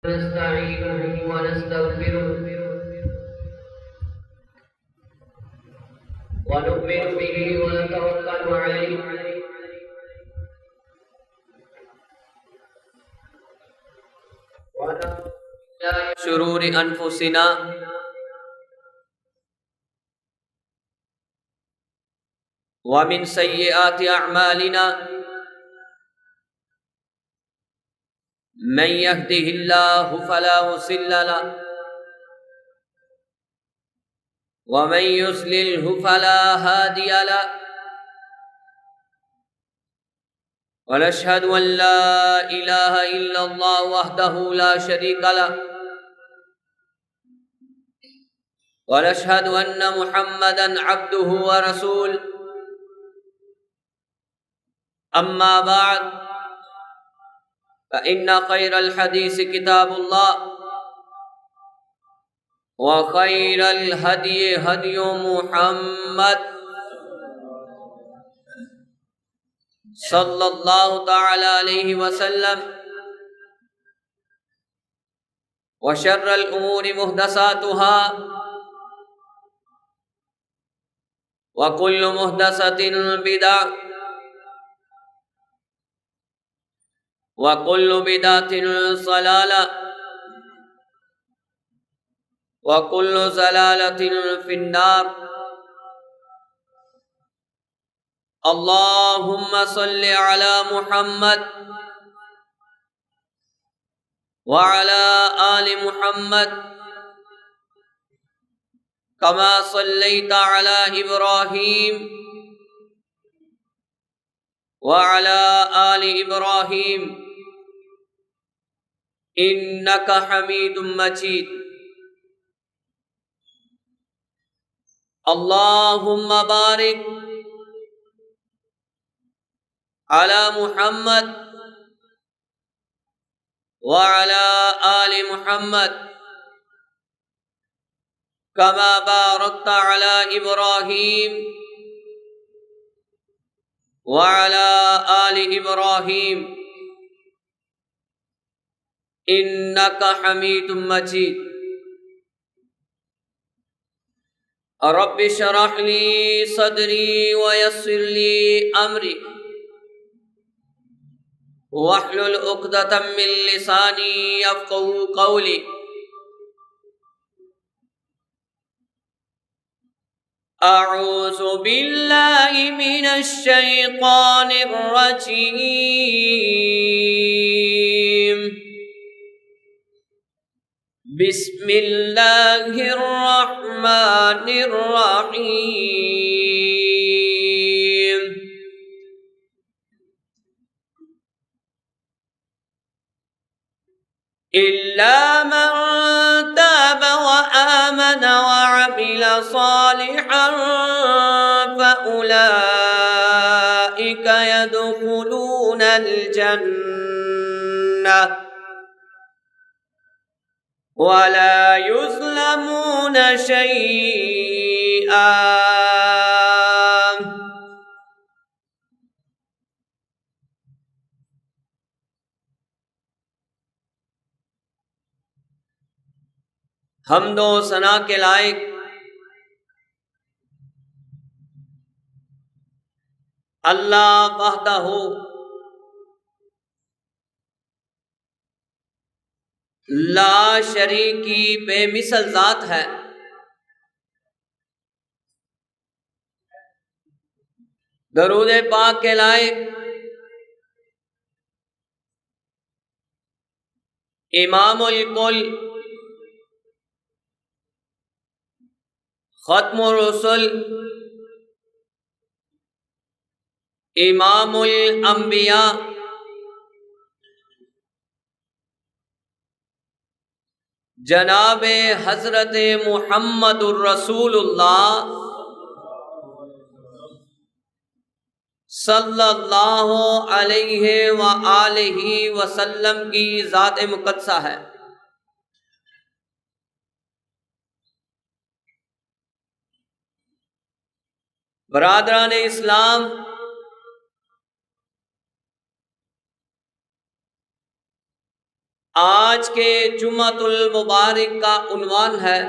نستعينه ونستغفره ونؤمن به ونتوكل عليه ونعوذ بالله من شرور أنفسنا ومن سيئات أعمالنا من يهده الله فلا مضل له ومن يضلله فلا هادي له ونشهد أن لا إله إلا الله وحده لا شريك له ونشهد أن محمدا عبده ورسوله أما بعد فإن خير الحديث كتاب الله وخير الهدي هدي محمد صلى الله تعالى عليه وسلم وشر الأمور محدثاتها وكل محدثة بدعة وكل بدعة ضلالة وكل ضلالة في النار اللهم صل على محمد وعلى آل محمد كما صليت على إبراهيم وعلى آل إبراهيم إنك حميد مجيد اللهم بارك على محمد وعلى آل محمد كما باركت على إبراهيم وعلى آل إبراهيم إنك حميد مجيد رب اشرح لي صدري ويسر لي أمري واحلل عقدة من لساني يفقهوا قولي أعوذ بالله من الشيطان الرجيم بسم الله الرحمن الرحيم إلا من تاب وآمن وعمل صالحا فأولئك يدخلون الجنة ولا يظلمون شيئا حمد و ثنا کے لائق اللہ وحدہ لا شریک کی بے مثل ذات ہے، درود پاک کے لائق امام الکل ختم الرسل امام الانبیاء جناب حضرت محمد الرسول اللہ صلی اللہ علیہ وآلہ وسلم کی ذات مقدسہ ہے۔ برادران اسلام، آج کے جمعۃ المبارک کا عنوان ہے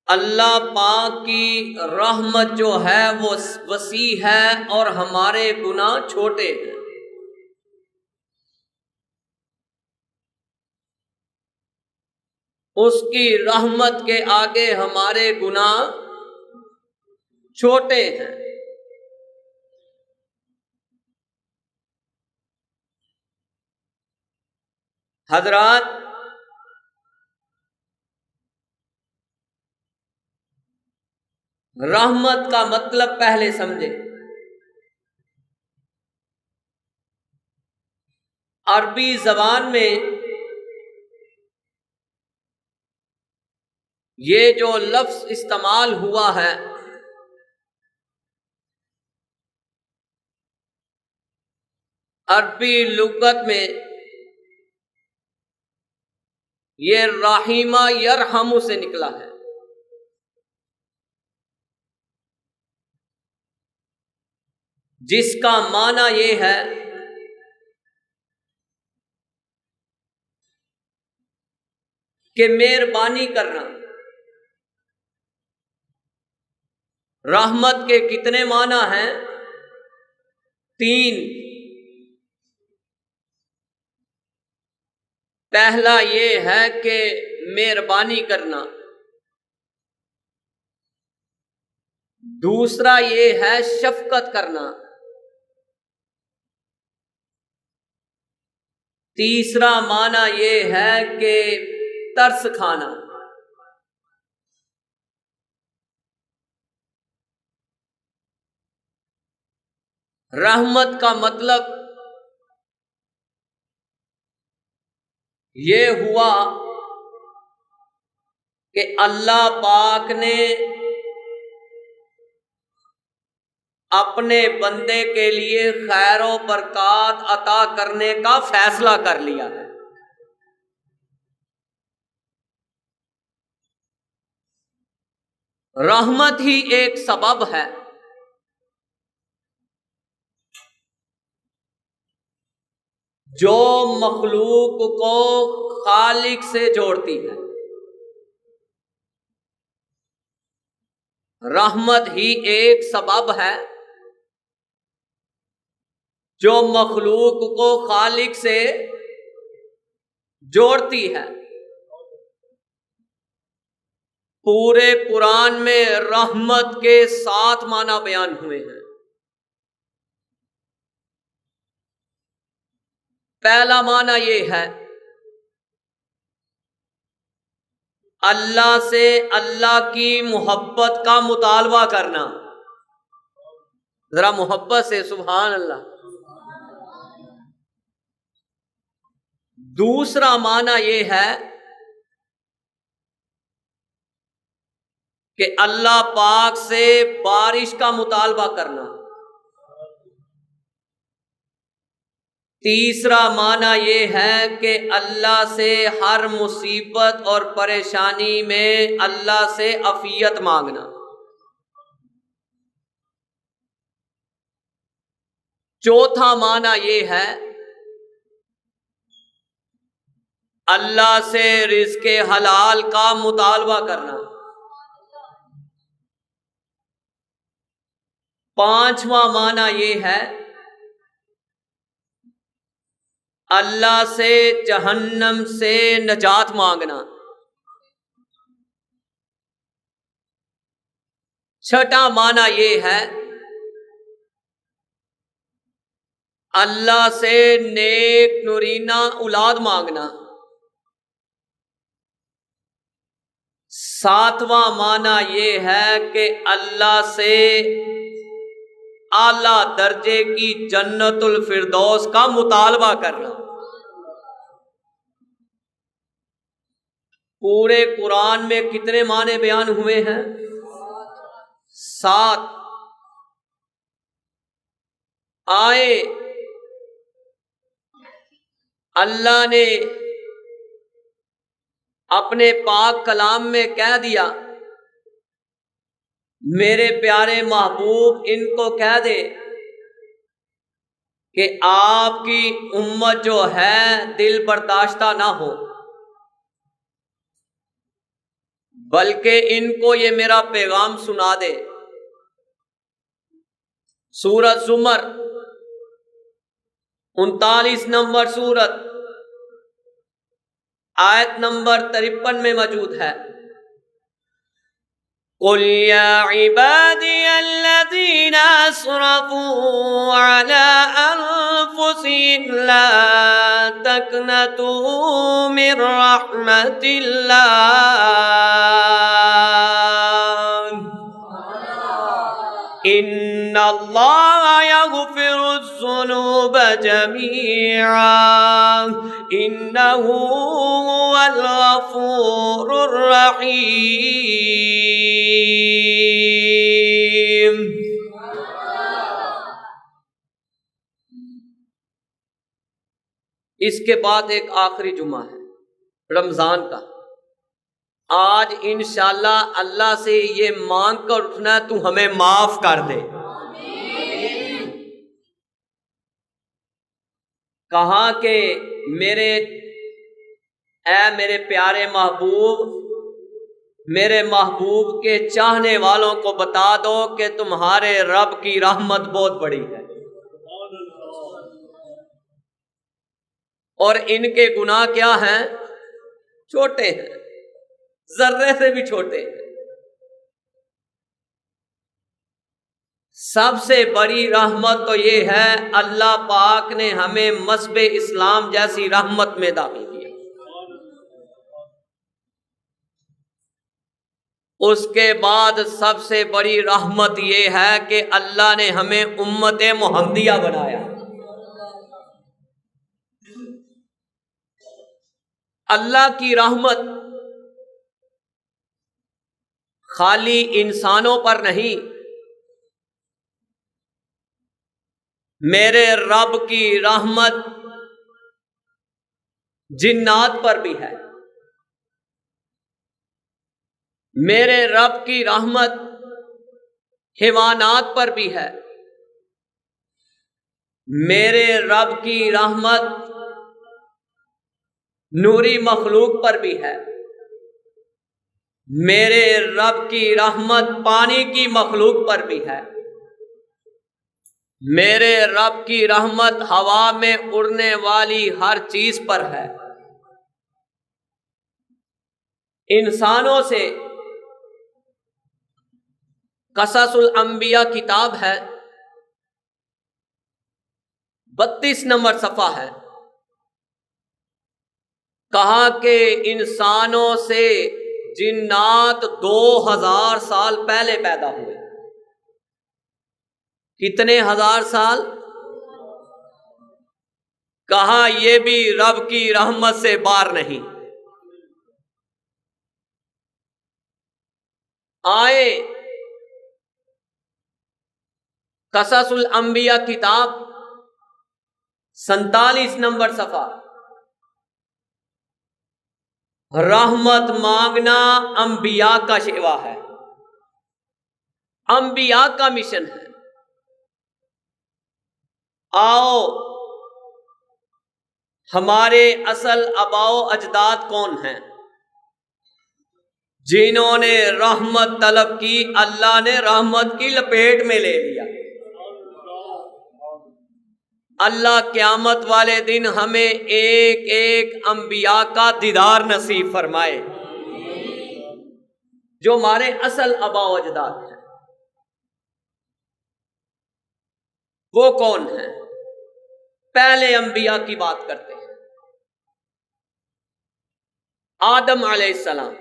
اللہ پاک کی رحمت جو ہے وہ وسیع ہے اور ہمارے گناہ چھوٹے ہیں۔ اس کی رحمت کے آگے ہمارے گناہ چھوٹے ہیں۔ حضرات، رحمت کا مطلب پہلے سمجھے۔ عربی زبان میں یہ جو لفظ استعمال ہوا ہے عربی لغت میں، یہ رحیمہ یرحم سے نکلا ہے، جس کا معنی یہ ہے کہ مہربانی کرنا۔ رحمت کے کتنے معنی ہیں؟ 3۔ پہلا یہ ہے کہ مہربانی کرنا، دوسرا یہ ہے شفقت کرنا، تیسرا معنی یہ ہے کہ ترس کھانا۔ رحمت کا مطلب یہ ہوا کہ اللہ پاک نے اپنے بندے کے لیے خیر و برکات عطا کرنے کا فیصلہ کر لیا ہے۔ رحمت ہی ایک سبب ہے جو مخلوق کو خالق سے جوڑتی ہے۔ رحمت ہی ایک سبب ہے جو مخلوق کو خالق سے جوڑتی ہے۔ پورے قرآن میں رحمت کے 7 معنی بیان ہوئے ہیں۔ پہلا معنی یہ ہے اللہ سے اللہ کی محبت کا مطالبہ کرنا۔ ذرا محبت سے سبحان اللہ۔ دوسرا معنی یہ ہے کہ اللہ پاک سے بارش کا مطالبہ کرنا۔ تیسرا معنی یہ ہے کہ اللہ سے ہر مصیبت اور پریشانی میں اللہ سے عافیت مانگنا۔ چوتھا معنی یہ ہے اللہ سے رزق حلال کا مطالبہ کرنا۔ پانچواں معنی یہ ہے اللہ سے جہنم سے نجات مانگنا۔ چھٹا معنی یہ ہے اللہ سے نیک نورینہ اولاد مانگنا۔ ساتواں معنی یہ ہے کہ اللہ سے اعلیٰ درجے کی جنت الفردوس کا مطالبہ کرنا۔ پورے قرآن میں کتنے معنی بیان ہوئے ہیں؟ 7۔ آئے اللہ نے اپنے پاک کلام میں کہہ دیا میرے پیارے محبوب ان کو کہہ دے کہ آپ کی امت جو ہے دل برداشتہ نہ ہو، بلکہ ان کو یہ میرا پیغام سنا دے۔ سورۃ زمر 39 نمبر سورت، آیت نمبر 53 میں موجود ہے، قل يا عبادي الذين أسرفوا على أنفسهم لا تقنطوا من رحمة الله إن الله يغفر الذنوب جميعا إنه هو الغفور الرحيم۔ اس کے بعد ایک آخری جمعہ ہے رمضان کا۔ آج انشاءاللہ اللہ سے یہ مانگ کر اٹھنا ہے تو ہمیں معاف کر دے۔ کہا کہ میرے پیارے محبوب، میرے محبوب کے چاہنے والوں کو بتا دو کہ تمہارے رب کی رحمت بہت بڑی ہے اور ان کے گناہ کیا ہیں؟ چھوٹے ہیں، ذرے سے بھی چھوٹے ہیں۔ سب سے بڑی رحمت تو یہ ہے اللہ پاک نے ہمیں مذہب اسلام جیسی رحمت میں داخل کیا۔ اس کے بعد سب سے بڑی رحمت یہ ہے کہ اللہ نے ہمیں امت محمدیہ بنایا۔ اللہ کی رحمت خالی انسانوں پر نہیں، میرے رب کی رحمت جنات پر بھی ہے، میرے رب کی رحمت حیوانات پر بھی ہے، میرے رب کی رحمت نوری مخلوق پر بھی ہے، میرے رب کی رحمت پانی کی مخلوق پر بھی ہے، میرے رب کی رحمت ہوا میں اڑنے والی ہر چیز پر ہے۔ انسانوں سے قصص الانبیاء کتاب ہے، 32 نمبر صفحہ ہے، کہا کہ انسانوں سے جنات 2000 سال پہلے پیدا ہوئے۔ کتنے ہزار سال؟ کہا یہ بھی رب کی رحمت سے باہر نہیں۔ آئے قصص الانبیاء کتاب 47 نمبر صفحہ، رحمت مانگنا انبیاء کا شیوا ہے، انبیاء کا مشن ہے۔ آؤ ہمارے اصل آباء و اجداد کون ہیں؟ جنہوں نے رحمت طلب کی، اللہ نے رحمت کی لپیٹ میں لے لیا۔ اللہ قیامت والے دن ہمیں ایک ایک انبیاء کا دیدار نصیب فرمائے جو ہمارے اصل آباء و اجداد ہیں۔ وہ کون ہیں؟ پہلے انبیاء کی بات کرتے ہیں۔ آدم علیہ السلام،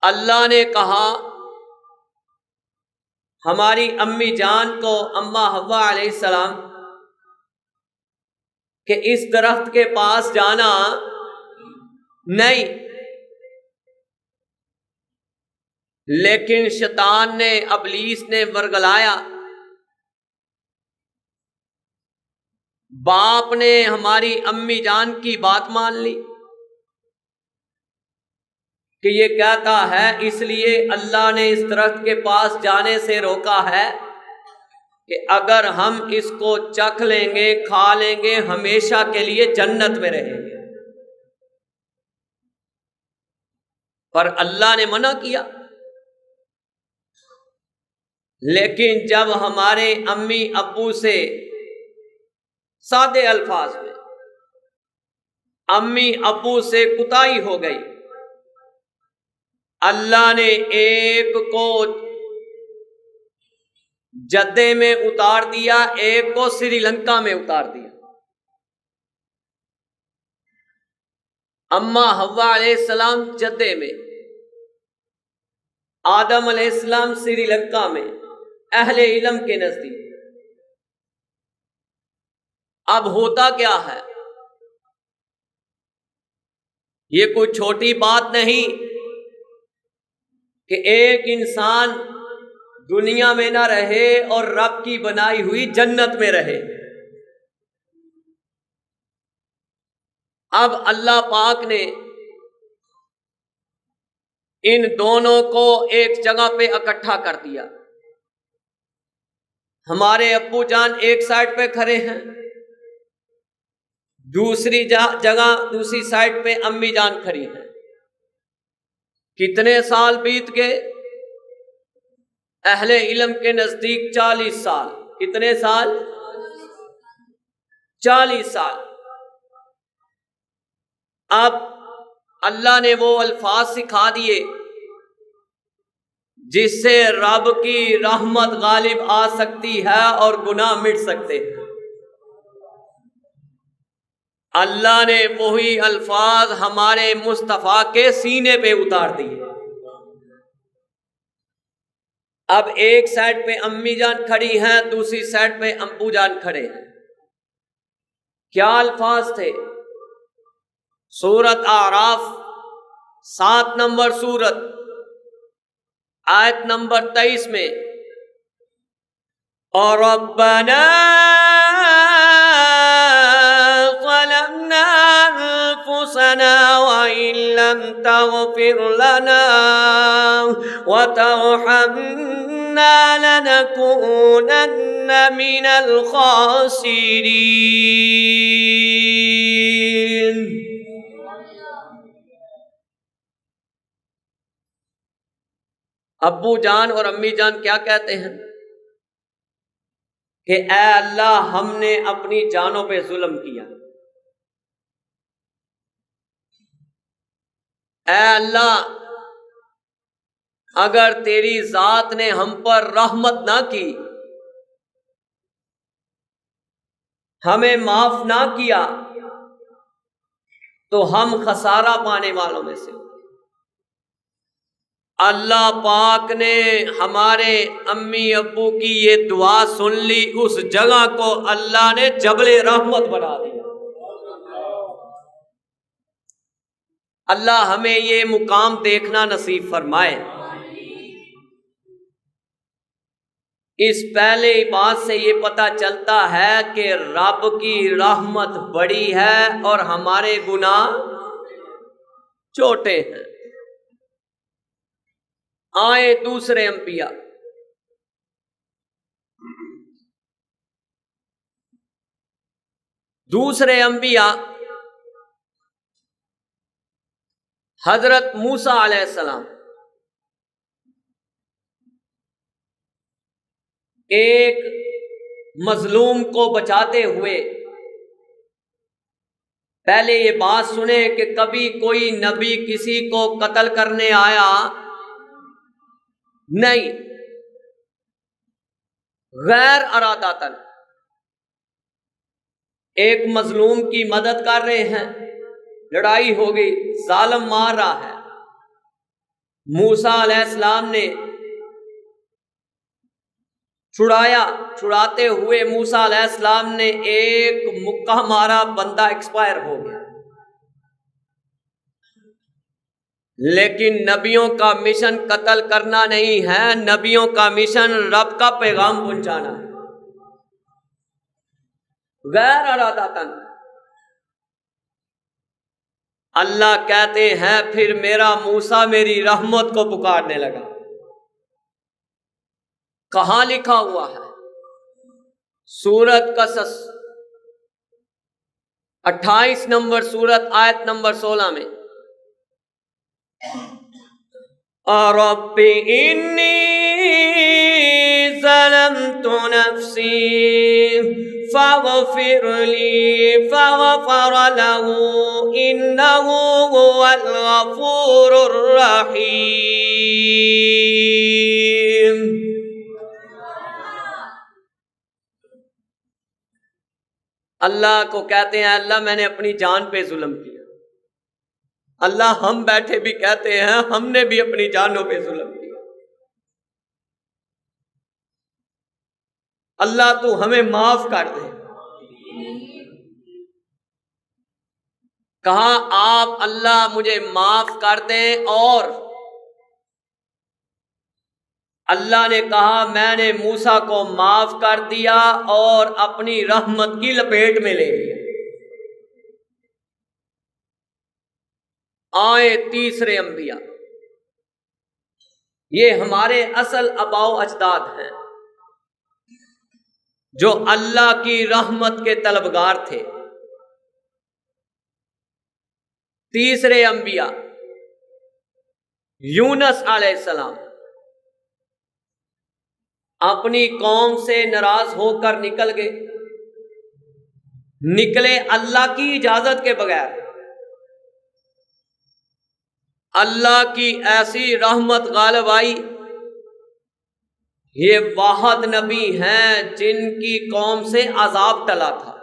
اللہ نے کہا ہماری امی جان کو، اماں حوا علیہ السلام، کہ اس درخت کے پاس جانا نہیں، لیکن شیطان نے، ابلیس نے ورگلایا، باپ نے ہماری امی جان کی بات مان لی کہ یہ کہتا ہے اس لیے اللہ نے اس درخت کے پاس جانے سے روکا ہے کہ اگر ہم اس کو چکھ لیں گے، کھا لیں گے، ہمیشہ کے لیے جنت میں رہیں گے، پر اللہ نے منع کیا۔ لیکن جب ہمارے امی ابو سے سادے الفاظ میں امی ابو سے کوتاہی ہو گئی، اللہ نے ایک کو جدے میں اتار دیا، ایک کو سری لنکا میں اتار دیا۔ اما حوا علیہ السلام جدے میں، آدم علیہ السلام سری لنکا میں، اہل علم کے نزدیک۔ اب ہوتا کیا ہے، یہ کوئی چھوٹی بات نہیں کہ ایک انسان دنیا میں نہ رہے اور رب کی بنائی ہوئی جنت میں رہے۔ اب اللہ پاک نے ان دونوں کو ایک جگہ پہ اکٹھا کر دیا۔ ہمارے ابو جان ایک سائڈ پہ کھڑے ہیں، دوسری جگہ دوسری سائڈ پہ امی جان کھڑی ہیں۔ کتنے سال بیت گئے؟ اہل علم کے نزدیک 40 سال۔ کتنے سال؟ 40 سال۔ اب اللہ نے وہ الفاظ سکھا دیے جس سے رب کی رحمت غالب آ سکتی ہے اور گناہ مٹ سکتے ہیں۔ اللہ نے وہی الفاظ ہمارے مصطفیٰ کے سینے پہ اتار دیے۔ اب ایک سائڈ پہ امی جان کھڑی ہیں، دوسری سائڈ پہ ابو جان کھڑے ہیں۔ کیا الفاظ تھے؟ سورۃ اعراف 7 نمبر سورت آیت نمبر 23 میں، اور ربنا ظلمنا انفسنا وان لم تغفر لنا وترحمنا لنكونن من الخاسرین۔ ابو جان اور امی جان کیا کہتے ہیں کہ اے اللہ ہم نے اپنی جانوں پہ ظلم کیا، اے اللہ اگر تیری ذات نے ہم پر رحمت نہ کی، ہمیں معاف نہ کیا، تو ہم خسارہ پانے والوں میں سے۔ اللہ پاک نے ہمارے امی ابو کی یہ دعا سن لی، اس جگہ کو اللہ نے جبل رحمت بنا دیا۔ اللہ ہمیں یہ مقام دیکھنا نصیب فرمائے۔ اس پہلے بات سے یہ پتہ چلتا ہے کہ رب کی رحمت بڑی ہے اور ہمارے گناہ چھوٹے ہیں۔ آئے دوسرے انبیاء، دوسرے انبیاء حضرت موسیٰ علیہ السلام ایک مظلوم کو بچاتے ہوئے، پہلے یہ بات سنیں کہ کبھی کوئی نبی کسی کو قتل کرنے آیا نہیں، غیر ارادتاً ایک مظلوم کی مدد کر رہے ہیں، لڑائی ہو گئی، ظالم مار رہا ہے، موسیٰ علیہ السلام نے چھڑایا، چھڑاتے ہوئے موسیٰ علیہ السلام نے ایک مکہ مارا، بندہ ایکسپائر ہو گیا۔ لیکن نبیوں کا مشن قتل کرنا نہیں ہے، نبیوں کا مشن رب کا پیغام پہنچانا ہے، غیر ارادتاً۔ اللہ کہتے ہیں پھر میرا موسیٰ میری رحمت کو پکارنے لگا۔ کہاں لکھا ہوا ہے؟ سورۃ قصص 28 نمبر سورت آیت نمبر 16 میں، رب انی ظلمت نفسی فاغفر لی فغفر له انہ هو الغفور الرحیم۔ اللہ کو کہتے ہیں اللہ میں نے اپنی جان پہ ظلم کیا۔ اللہ ہم بیٹھے بھی کہتے ہیں ہم نے بھی اپنی جانوں پہ ظلم کیا، اللہ تو ہمیں معاف کر دے۔ کہا آپ اللہ مجھے معاف کر دیں، اور اللہ نے کہا میں نے موسیٰ کو معاف کر دیا اور اپنی رحمت کی لپیٹ میں لے لیا۔ آئے تیسرے انبیاء، یہ ہمارے اصل آباء و اجداد ہیں جو اللہ کی رحمت کے طلبگار تھے۔ تیسرے انبیاء یونس علیہ السلام اپنی قوم سے ناراض ہو کر نکلے اللہ کی اجازت کے بغیر۔ اللہ کی ایسی رحمت غالب آئی، یہ واحد نبی ہیں جن کی قوم سے عذاب ٹلا تھا،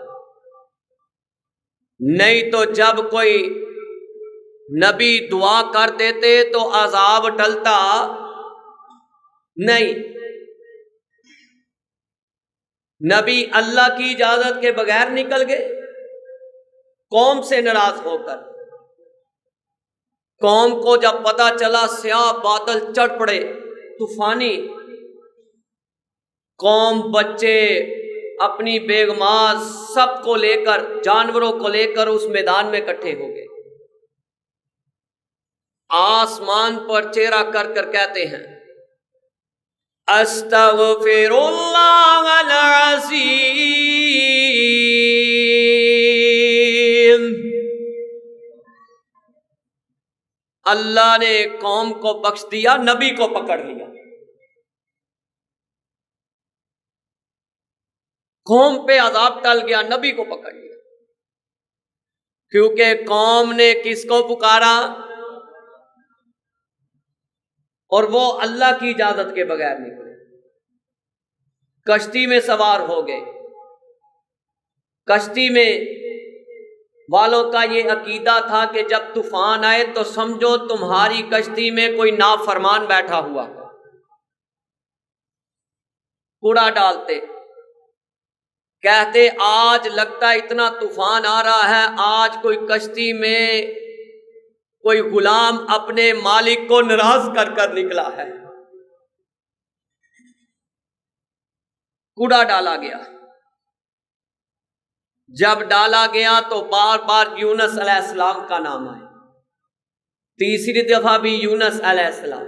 نہیں تو جب کوئی نبی دعا کر دیتے تو عذاب ٹلتا نہیں۔ نبی اللہ کی اجازت کے بغیر نکل گئے قوم سے ناراض ہو کر۔ قوم کو جب پتا چلا سیاہ بادل چڑھ پڑے طوفانی، قوم بچے اپنی بیگمات سب کو لے کر جانوروں کو لے کر اس میدان میں اکٹھے ہو گئے، آسمان پر چہرہ کر کر کہتے ہیں استغفر اللہ العظیم۔ اللہ نے قوم کو بخش دیا، نبی کو پکڑ لیا۔ قوم پہ عذاب ٹل گیا، نبی کو پکڑ لیا، کیونکہ قوم نے کس کو پکارا؟ اور وہ اللہ کی اجازت کے بغیر نکلے، کشتی میں سوار ہو گئے۔ کشتی میں والوں کا یہ عقیدہ تھا کہ جب طوفان آئے تو سمجھو تمہاری کشتی میں کوئی نافرمان بیٹھا ہوا، کوڑا ڈالتے، کہتے آج لگتا ہے اتنا طوفان آ رہا ہے، آج کوئی کشتی میں کوئی غلام اپنے مالک کو ناراض کر کر نکلا ہے۔ کوڑا ڈالا گیا، جب ڈالا گیا تو بار بار یونس علیہ السلام کا نام آیا، تیسری دفعہ بھی یونس علیہ السلام۔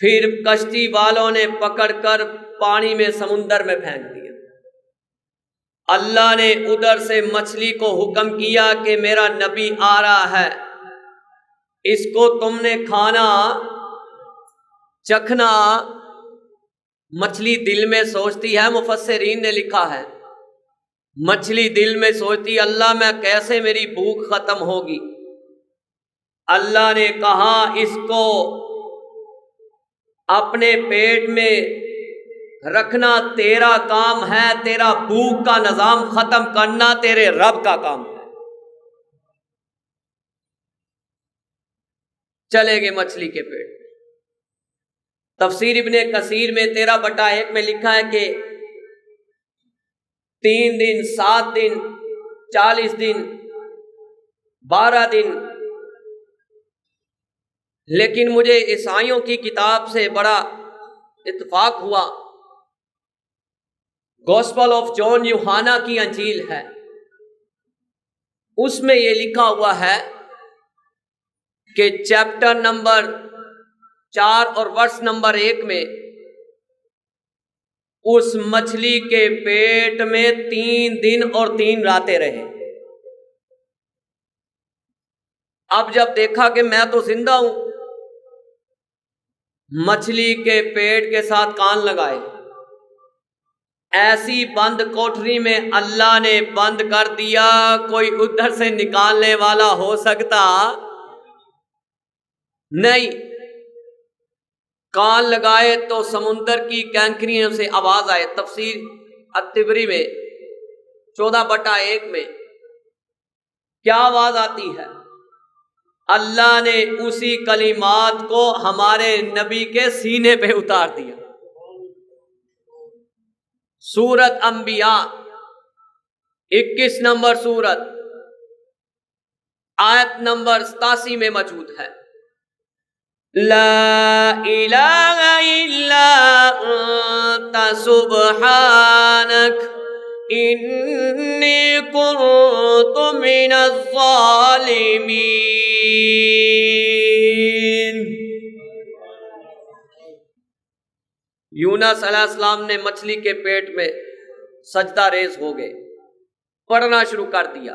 پھر کشتی والوں نے پکڑ کر پانی میں سمندر میں پھینک دیا۔ اللہ نے ادھر سے مچھلی کو حکم کیا کہ میرا نبی آ رہا ہے، اس کو تم نے کھانا چکھنا۔ مچھلی دل میں سوچتی ہے، مفسرین نے لکھا ہے مچھلی دل میں سوچتی اللہ میں کیسے میری بھوک ختم ہوگی۔ اللہ نے کہا اس کو اپنے پیٹ میں رکھنا تیرا کام ہے، تیرا بھوک کا نظام ختم کرنا تیرے رب کا کام ہے۔ چلے گئے مچھلی کے پیٹ۔ تفسیر ابن کثیر میں 13/1 میں لکھا ہے کہ 3 دن 7 دن 40 دن 12 دن، لیکن مجھے عیسائیوں کی کتاب سے بڑا اتفاق ہوا، گوسپل آف جان یوحنا کی انجیل ہے، اس میں یہ لکھا ہوا ہے کہ چیپٹر نمبر 4 اور ورس نمبر 1 میں اس مچھلی کے پیٹ میں 3 دن اور 3 راتیں رہے۔ اب جب دیکھا کہ میں تو زندہ ہوں، مچھلی کے پیٹ کے ساتھ کان لگائے، ایسی بند کوٹری میں اللہ نے بند کر دیا، کوئی ادھر سے نکالنے والا ہو سکتا نہیں۔ کان لگائے تو سمندر کی کینکریوں سے آواز آئے۔ تفسیر الطبری میں 14/1 میں کیا آواز آتی ہے؟ اللہ نے اسی کلمات کو ہمارے نبی کے سینے پہ اتار دیا۔ سورت انبیاء 21 نمبر سورت آیت نمبر 87 میں موجود ہے، لا الہ الا انت سبحانک انی کنت من الظالمین۔ یونس علیہ السلام نے مچھلی کے پیٹ میں سجدہ ریز ہو گئے، پڑھنا شروع کر دیا۔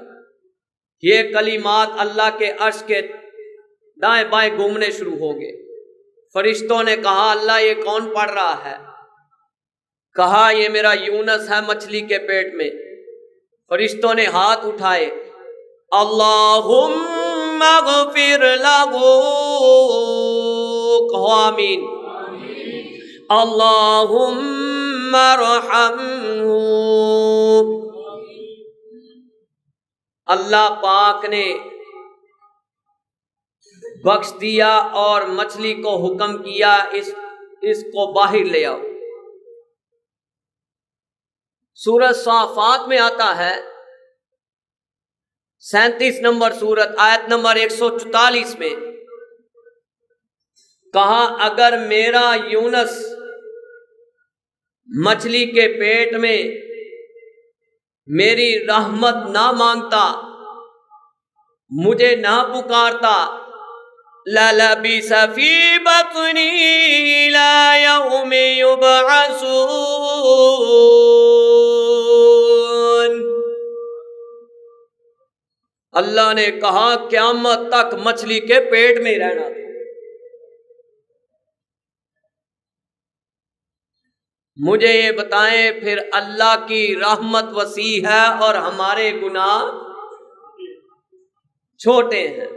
یہ کلمات اللہ کے عرش کے دائیں بائیں گھومنے شروع ہو گئے۔ فرشتوں نے کہا اللہ یہ کون پڑھ رہا ہے؟ کہا یہ میرا یونس ہے مچھلی کے پیٹ میں۔ فرشتوں نے ہاتھ اٹھائے، اللہم اغفر لہ، کہو آمین، اللہم ارحمہ۔ اللہ پاک نے بخش دیا اور مچھلی کو حکم کیا اس کو باہر لے آؤ۔ سورۃ صافات میں آتا ہے 37 نمبر سورت آیت نمبر 144 میں، کہا اگر میرا یونس مچھلی کے پیٹ میں میری رحمت نہ مانگتا، مجھے نہ پکارتا، لَلَبِثَ فِي بَطْنِهِ إِلَى يَوْمِ يُبْعَثُونَ۔ اللہ نے کہا قیامت تک مچھلی کے پیٹ میں ہی رہنا تھا۔ مجھے یہ بتائیں پھر اللہ کی رحمت وسیع ہے اور ہمارے گناہ چھوٹے ہیں۔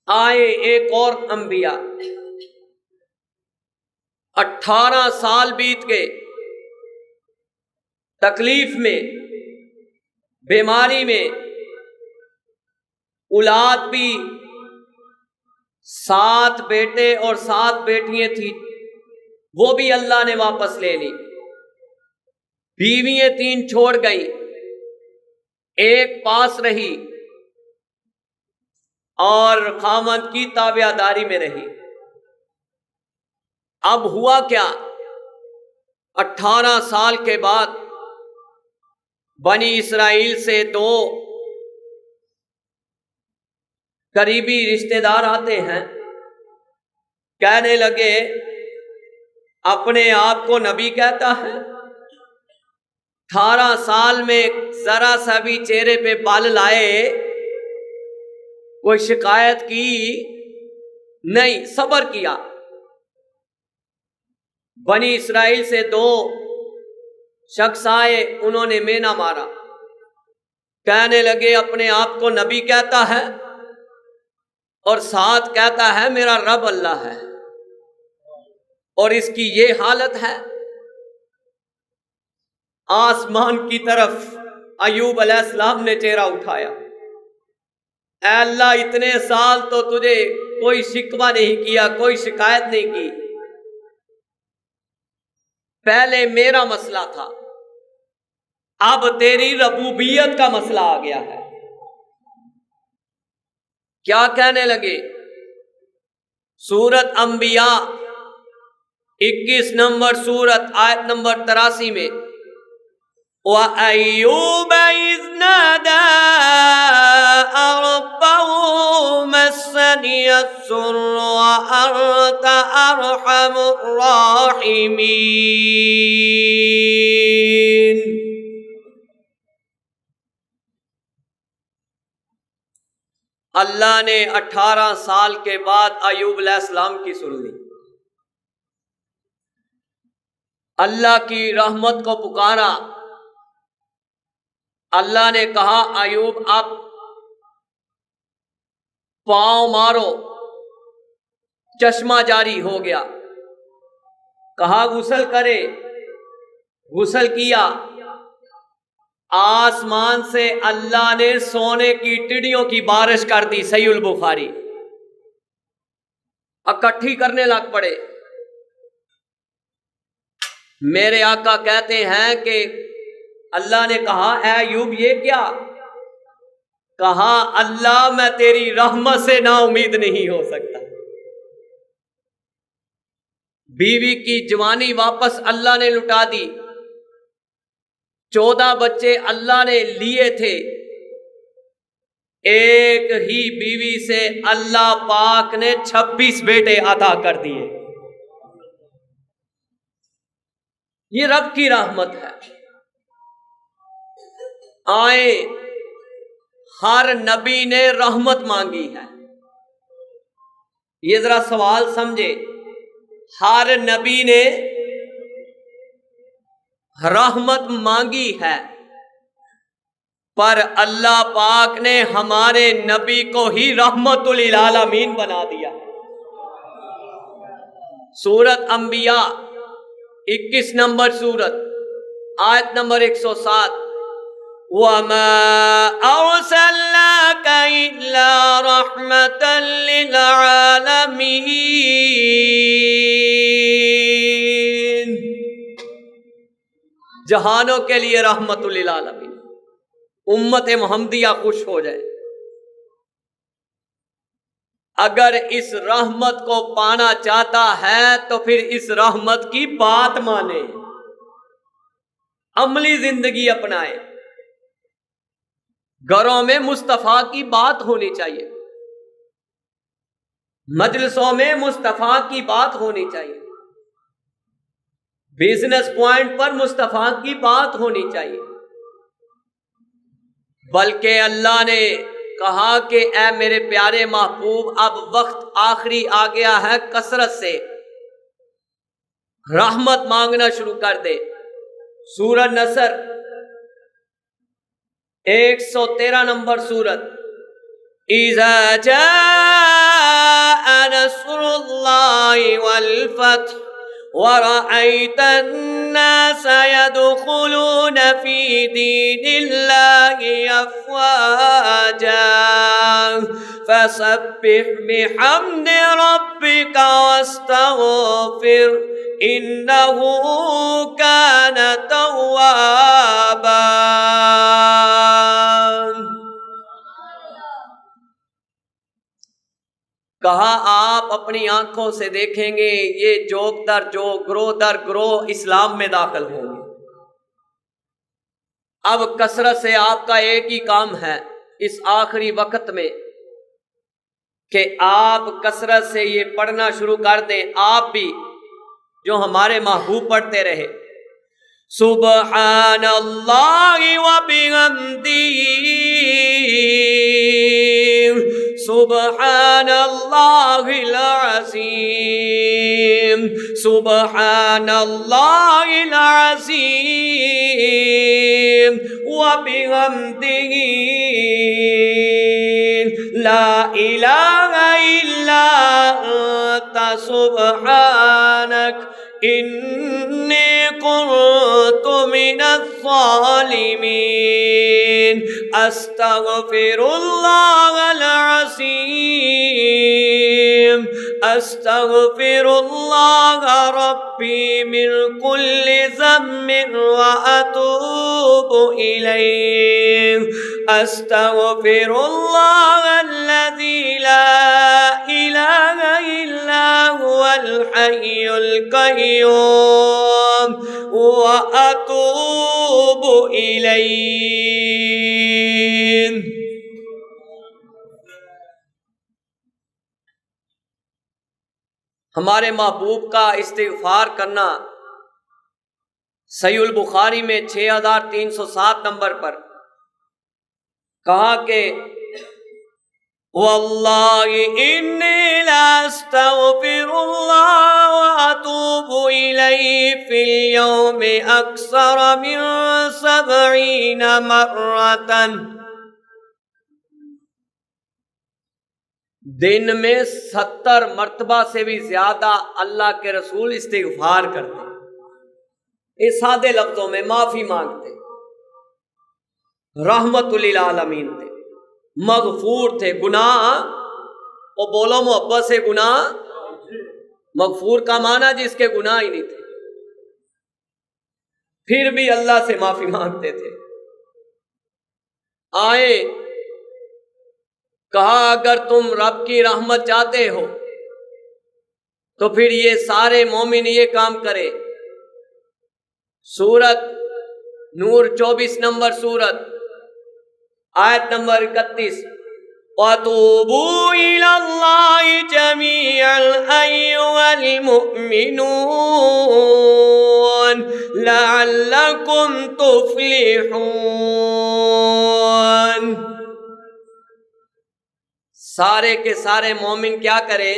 آئے ایک اور انبیاء، 18 سال بیت گئے، تکلیف میں، بیماری میں، اولاد بھی 7 بیٹے اور 7 بیٹیاں تھیں، وہ بھی اللہ نے واپس لے لی۔ بیویاں 3 چھوڑ گئی، ایک پاس رہی اور خاوند کی تابعداری میں رہی۔ اب ہوا کیا؟ 18 سال کے بعد بنی اسرائیل سے 2 قریبی رشتہ دار آتے ہیں، کہنے لگے اپنے آپ کو نبی کہتا ہے، 18 سال میں ذرا سا بھی چہرے پہ بال لائے، کوئی شکایت کی نہیں، صبر کیا۔ بنی اسرائیل سے 2 شخص آئے، انہوں نے مینا مارا، کہنے لگے اپنے آپ کو نبی کہتا ہے اور ساتھ کہتا ہے میرا رب اللہ ہے، اور اس کی یہ حالت ہے۔ آسمان کی طرف ایوب علیہ السلام نے چہرہ اٹھایا، اے اللہ اتنے سال تو تجھے کوئی شکوہ نہیں کیا، کوئی شکایت نہیں کی، پہلے میرا مسئلہ تھا، اب تیری ربوبیت کا مسئلہ آ گیا ہے۔ کیا کہنے لگے؟ سورت انبیاء 21 نمبر سورت آیت نمبر 83 میں، وَأَيُّوبَ إِذْ نادى ربه مسني الضر وأنت أرحم الراحمين. اللہ نے 18 سال کے بعد ایوب علیہ السلام کی سن لی. اللہ کی رحمت کو پکارا. اللہ نے کہا ایوب اب پاؤں مارو. چشمہ جاری ہو گیا. کہا غسل کرے. غسل کیا. آسمان سے اللہ نے سونے کی ٹڈیوں کی بارش کر دی. صحیح البخاری. اکٹھی کرنے لگ پڑے. میرے آقا کہتے ہیں کہ اللہ نے کہا اے ایوب یہ کیا؟ کہا اللہ میں تیری رحمت سے نا امید نہیں ہو سکتا. بیوی کی جوانی واپس اللہ نے لٹا دی. 14 بچے اللہ نے لیے تھے. ایک ہی بیوی سے اللہ پاک نے 26 بیٹے عطا کر دیے. یہ رب کی رحمت ہے. آئے ہر نبی نے رحمت مانگی ہے. یہ ذرا سوال سمجھے. ہر نبی نے رحمت مانگی ہے پر اللہ پاک نے ہمارے نبی کو ہی رحمت للعالمین بنا دیا. سورت انبیاء 21 نمبر سورت آیت نمبر 107 وَمَا أَرْسَلْنَاكَ إِلَّا رَحْمَةً لِلْعَالَمِينَ. جہانوں کے لیے رحمت للعالمین. امت محمدیہ خوش ہو جائے. اگر اس رحمت کو پانا چاہتا ہے تو پھر اس رحمت کی بات مانے, عملی زندگی اپنائے. گھروں میں مصطفیٰ کی بات ہونی چاہیے. مجلسوں میں مصطفیٰ کی بات ہونی چاہیے. بزنس پوائنٹ پر مصطفیٰ کی بات ہونی چاہیے. بلکہ اللہ نے کہا کہ اے میرے پیارے محبوب اب وقت آخری آ گیا ہے, کثرت سے رحمت مانگنا شروع کر دے. سورہ نصر 113 نمبر سورت اذا جاء نصر اللہ والفتح وَرَأَيْتَ النَّاسَ يَدْخُلُونَ فِي دِينِ اللَّهِ أَفْوَاجًا فَسَبِّحْ بِحَمْدِ رَبِّكَ وَاسْتَغْفِرْ إِنَّهُ كَانَ تَوَّابًا. کہا آپ اپنی آنکھوں سے دیکھیں گے یہ جوگ در جوگ گروہ در گروہ اسلام میں داخل ہوں گے. اب کثرت سے آپ کا ایک ہی کام ہے اس آخری وقت میں کہ آپ کثرت سے یہ پڑھنا شروع کر دیں. آپ بھی جو ہمارے محبوب پڑھتے رہے سبحان اللہ وبحمدہ سبحان اللہ العظیم سبحان اللہ العظیم وبحمدہ لا الہ الا انت سبحانک انی کنت من الظالمین استغفر اللہ العظیم استغفر اللہ ربی من کل ذنب واتوب الیہ استغفر اللہ الذی لا الہ الا هو الحی القیوم واتوب وأتوب إليه. ہمارے محبوب کا استغفار کرنا صحیح البخاری میں 6307 نمبر پر کہا کہ واللہ انی لاستغفر اللہ واتوب الیہ فی اليوم اکثر من 70 مرۃ. دن میں 70 مرتبہ سے بھی زیادہ اللہ کے رسول استغفار کرتے. اس سادے لفظوں میں معافی مانگتے. رحمت للعالمین تھے، مغفور تھے. گناہ وہ بولو محبت سے گناہ مغفور کا معنی جس کے گناہ ہی نہیں تھے، پھر بھی اللہ سے معافی مانگتے تھے. آئے کہا اگر تم رب کی رحمت چاہتے ہو تو پھر یہ سارے مومن یہ کام کرے. سورت نور 24 نمبر سورت آیت نمبر 31 وَتُوبُوا إِلَى اللَّهِ جَمِيعًا أَيُّهَا الْمُؤْمِنُونَ لَعَلَّكُمْ تُفْلِحُونَ. سارے کے سارے مومن کیا کریں؟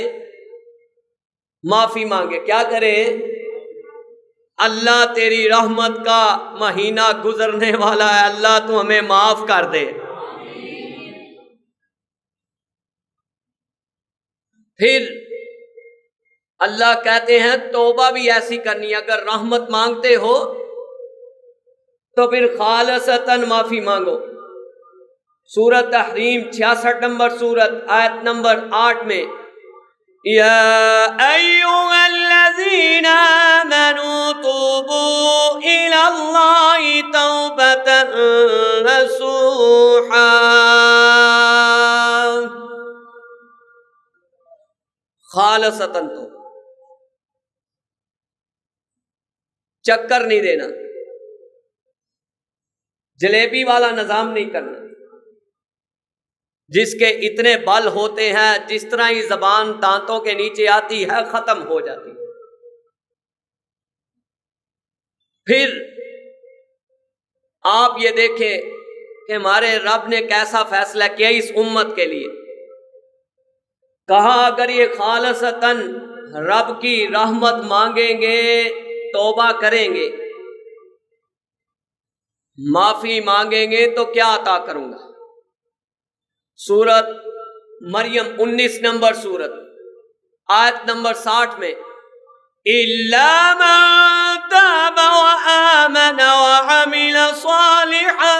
معافی مانگے. کیا کریں؟ اللہ تیری رحمت کا مہینہ گزرنے والا ہے، اللہ تو ہمیں معاف کر دے. پھر اللہ کہتے ہیں توبہ بھی ایسی کرنی ہے. اگر رحمت مانگتے ہو تو پھر خالصتاً معافی مانگو. سورت تحریم 66 نمبر سورت آیت نمبر 8 میں یا ایھا الذین آمنوا توبوا الی اللہ توبۃ نصوحا. خالصتاً تو چکر نہیں دینا، جلیبی والا نظام نہیں کرنا جس کے اتنے بل ہوتے ہیں جس طرح ہی زبان دانتوں کے نیچے آتی ہے ختم ہو جاتی. پھر آپ یہ دیکھیں کہ ہمارے رب نے کیسا فیصلہ کیا اس امت کے لیے. کہا اگر یہ خالصتاً رب کی رحمت مانگیں گے، توبہ کریں گے، معافی مانگیں گے تو کیا عطا کروں گا. سورت مریم 19 نمبر سورت آیت نمبر 60 میں إِلَّا مَن تَابَ وَآمَنَ وَعَمِلَ صَالِحًا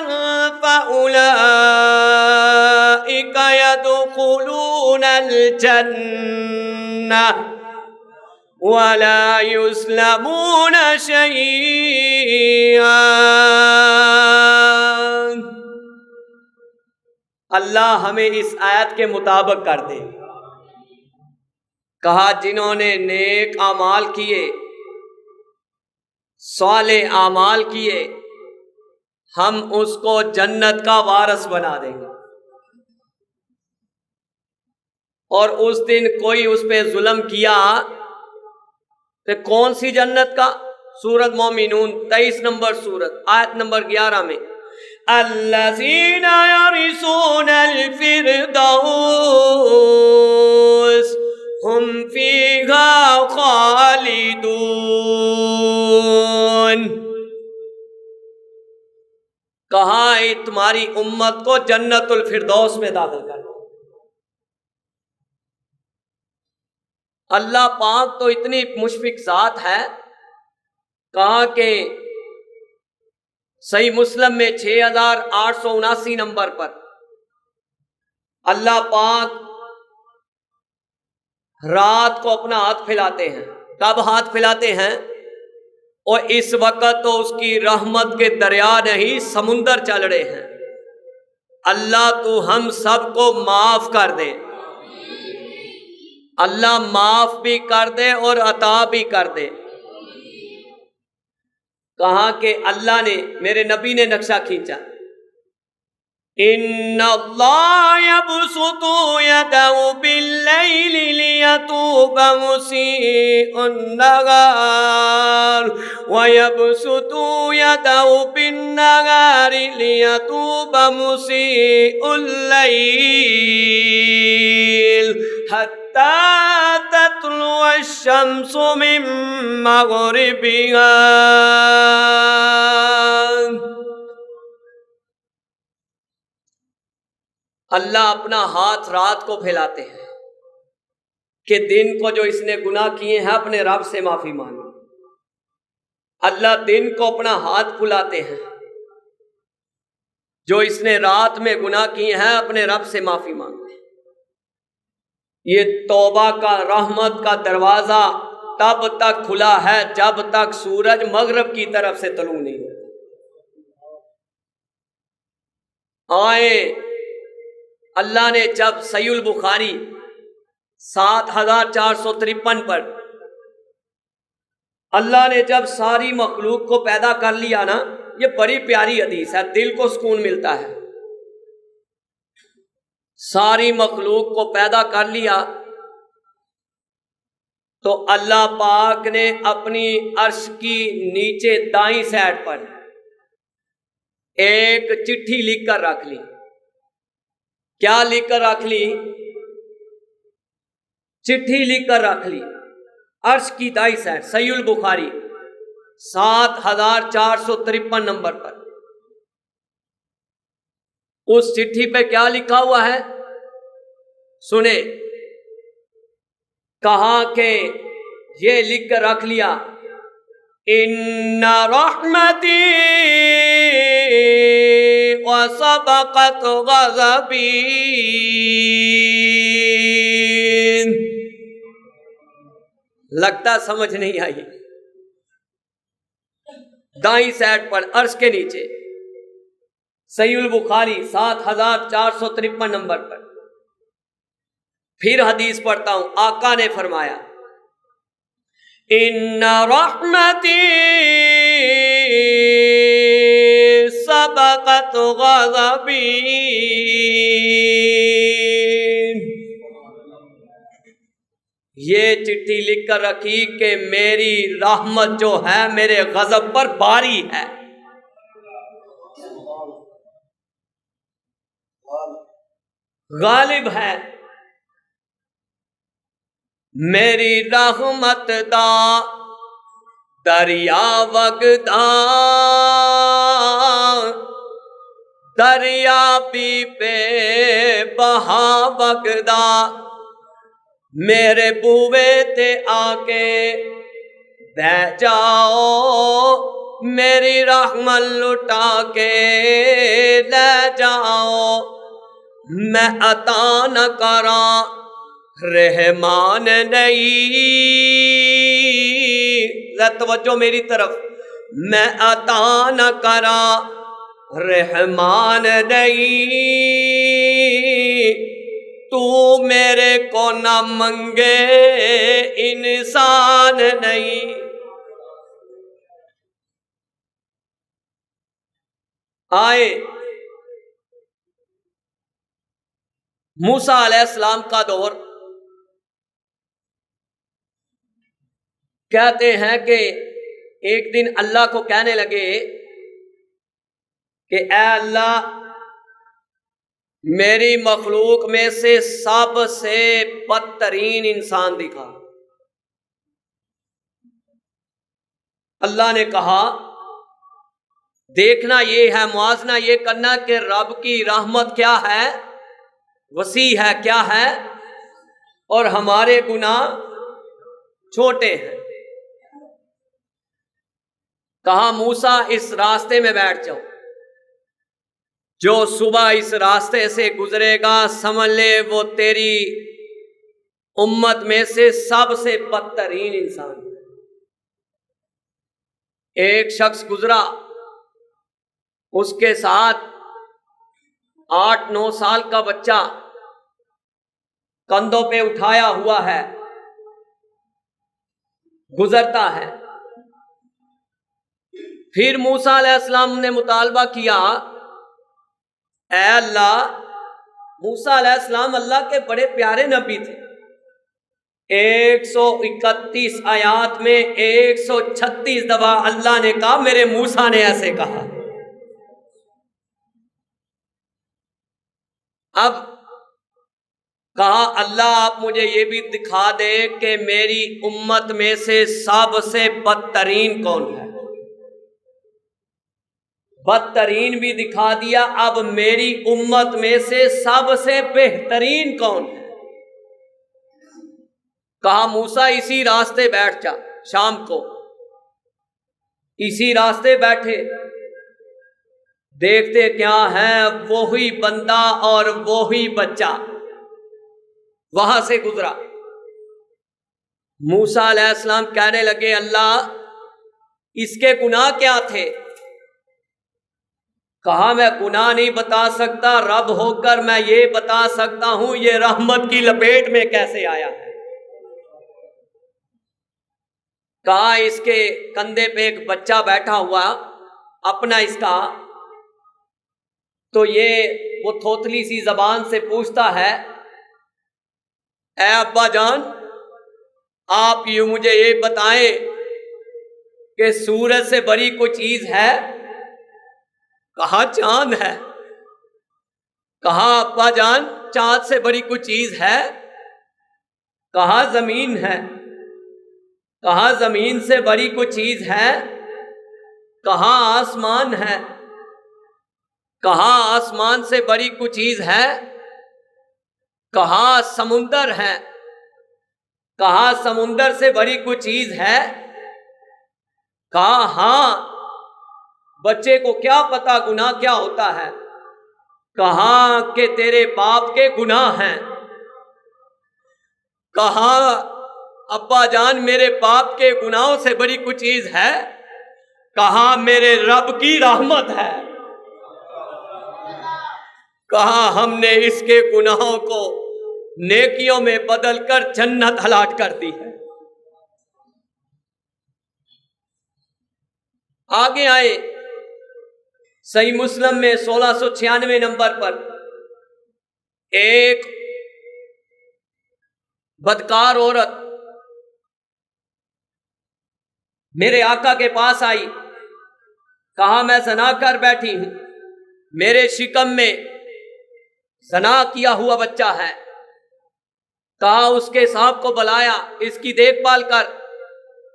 فَأُولَئِكَ يَدْخُلُونَ الْجَنَّةَ وَلَا يُظْلَمُونَ شَيْئًا. اللہ ہمیں اس آیت کے مطابق کر دے. کہا جنہوں نے نیک اعمال کیے، صالح اعمال کیے، ہم اس کو جنت کا وارث بنا دیں گے. اور اس دن کوئی اس پہ ظلم کیا تو کون سی جنت کا؟ سورت مومنون 23 نمبر سورت آیت نمبر 11 میں الذین یرثون الفردوس ہم فیہا خالدون. کہا تمہاری امت کو جنت الفردوس میں داخل کر. اللہ پاک تو اتنی مشفق ذات ہے. کہا کہ صحیح مسلم میں 6879 نمبر پر اللہ پاک رات کو اپنا ہاتھ پھیلاتے ہیں. کب ہاتھ پھیلاتے ہیں؟ اور اس وقت تو اس کی رحمت کے دریا نہیں سمندر چل رہے ہیں. اللہ تو ہم سب کو معاف کر دے. اللہ معاف بھی کر دے اور عطا بھی کر دے. کہا کہ اللہ نے، میرے نبی نے نقشہ کھینچا، ان اللہ یبسط یدہ باللیل لیتوب مسیء النہار ویبسط یدہ بالنہار لیتوب مسیء اللیل حتی تطلع الشمس من مغربها۔ اللہ اپنا ہاتھ رات کو پھیلاتے ہیں کہ دن کو جو اس نے گناہ کیے ہیں اپنے رب سے معافی مانگو۔ اللہ دن کو اپنا ہاتھ پھلاتے ہیں، جو اس نے رات میں گناہ کیے ہیں اپنے رب سے معافی مانگتے ہیں۔ یہ توبہ کا، رحمت کا دروازہ تب تک کھلا ہے جب تک سورج مغرب کی طرف سے طلوع نہیں ہوتا۔ آئے اللہ نے جب صحیح البخاری 7453 پر اللہ نے جب ساری مخلوق کو پیدا کر لیا نا، یہ بڑی پیاری حدیث ہے، دل کو سکون ملتا ہے۔ ساری مخلوق کو پیدا کر لیا تو اللہ پاک نے اپنی عرش کی نیچے دائیں سائڈ پر ایک چٹھی لکھ کر رکھ لی۔ کیا لکھ کر رکھ لی؟ چٹھی لکھ کر رکھ لی عرش کی دائیں سائڈ، صحیح البخاری 7453 نمبر پر۔ اس چٹھی پہ کیا لکھا ہوا ہے سنیں، کہا کہ یہ لکھ کر رکھ لیا، ان رحمتی وسبقت غضبی۔ لگتا سمجھ نہیں آئی۔ دائیں سائڈ پر عرش کے نیچے صحیح البخاری 7453 نمبر پر۔ پھر حدیث پڑھتا ہوں، آقا نے فرمایا ان رحمتی سبقت غضبی۔ یہ چٹھی لکھ کر رکھی کہ میری رحمت جو ہے میرے غضب پر باری ہے۔ غالب ہے میری رحمت دا دریا وگدا، دریا پی پہ بہا وگدا، میرے بوے تے آ کے بہ جاؤ، میری رحمت لٹا کے لے جاؤ، میں عطا نہ کراں رحمان نہیں، ذرا توجہ میری طرف، میں عطا نہ کراں رحمان نہیں، تو میرے کو نہ منگے انسان نہیں۔ آئے موسیٰ علیہ السلام کا دور، کہتے ہیں کہ ایک دن اللہ کو کہنے لگے کہ اے اللہ، میری مخلوق میں سے سب سے بدترین انسان دکھا۔ اللہ نے کہا دیکھنا یہ ہے، موازنہ یہ کرنا کہ رب کی رحمت کیا ہے، وسیع ہے، کیا ہے، اور ہمارے گناہ چھوٹے ہیں۔ کہا موسیٰ اس راستے میں بیٹھ جاؤ، جو صبح اس راستے سے گزرے گا سمجھ لے وہ تیری امت میں سے سب سے بدترین انسان ہے۔ ایک شخص گزرا، اس کے ساتھ 8-9 سال کا بچہ کندھوں پہ اٹھایا ہوا ہے، گزرتا ہے۔ پھر موسیٰ علیہ السلام نے مطالبہ کیا، اے اللہ، موسیٰ علیہ السلام اللہ کے بڑے پیارے نبی تھے، 131 آیات میں 136 دفعہ اللہ نے کہا میرے موسیٰ نے ایسے کہا۔ اب کہا اللہ آپ مجھے یہ بھی دکھا دیں کہ میری امت میں سے سب سے بدترین کون ہے۔ بدترین بھی دکھا دیا، اب میری امت میں سے سب سے بہترین کون ہے؟ کہا موسیٰ اسی راستے بیٹھ جا، شام کو اسی راستے بیٹھے، دیکھتے کیا ہے، وہی بندہ اور وہی بچہ وہاں سے گزرا۔ موسیٰ علیہ السلام کہنے لگے اللہ اس کے گناہ کیا تھے؟ کہا میں گناہ نہیں بتا سکتا، رب ہو کر میں یہ بتا سکتا ہوں یہ رحمت کی لپیٹ میں کیسے آیا ہے۔ کہا اس کے کندھے پہ ایک بچہ بیٹھا ہوا اپنا اس کا، تو یہ وہ تھوتلی سی زبان سے پوچھتا ہے اے ابا جان آپ یوں مجھے یہ بتائیں کہ سورج سے بڑی کوئی چیز ہے؟ کہا چاند ہے۔ کہا ابا جان چاند سے بڑی کوئی چیز ہے؟ کہا زمین ہے۔ کہا زمین سے بڑی کوئی چیز ہے؟ کہا آسمان ہے۔ کہا آسمان سے بڑی کوئی چیز ہے؟ کہا سمندر ہے۔ کہا سمندر سے بڑی کوئی چیز ہے؟ کہا ہاں، بچے کو کیا پتا گناہ کیا ہوتا ہے؟ کہا کہ تیرے باپ کے گناہ ہیں۔ کہا ابا جان میرے باپ کے گناہوں سے بڑی کوئی چیز ہے؟ کہا میرے رب کی رحمت ہے۔ کہا ہم نے اس کے گناہوں کو نیکیوں میں بدل کر جنت الاٹ کر دی ہے۔ آگے آئے صحیح مسلم میں 1696 نمبر پر ایک بدکار عورت میرے آقا کے پاس آئی، کہا میں زنا کر بیٹھی ہوں، میرے شکم میں زنا کیا ہوا بچہ ہے۔ کہا اس کے صاحب کو بلایا، اس کی دیکھ بھال کر،